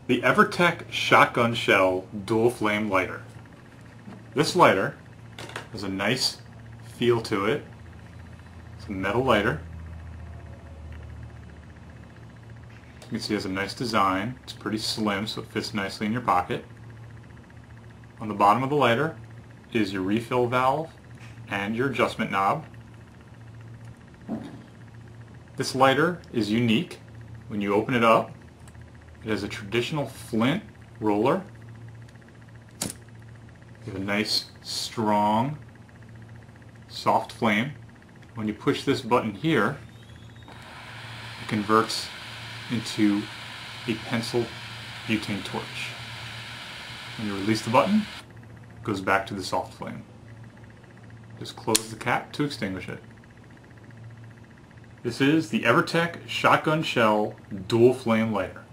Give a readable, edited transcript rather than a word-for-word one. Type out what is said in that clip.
The EverTech Shotgun Shell Dual Flame Lighter. This lighter has a nice feel to it. It's a metal lighter. You can see it has a nice design. It's pretty slim, so it fits nicely in your pocket. On the bottom of the lighter is your refill valve and your adjustment knob. This lighter is unique. When you open it up, it has a traditional flint roller. You have a nice, strong, soft flame. When you push this button here, it converts into a pencil butane torch. When you release the button, it goes back to the soft flame. Just close the cap to extinguish it. This is the EverTech Shotgun Shell Dual Flame Lighter.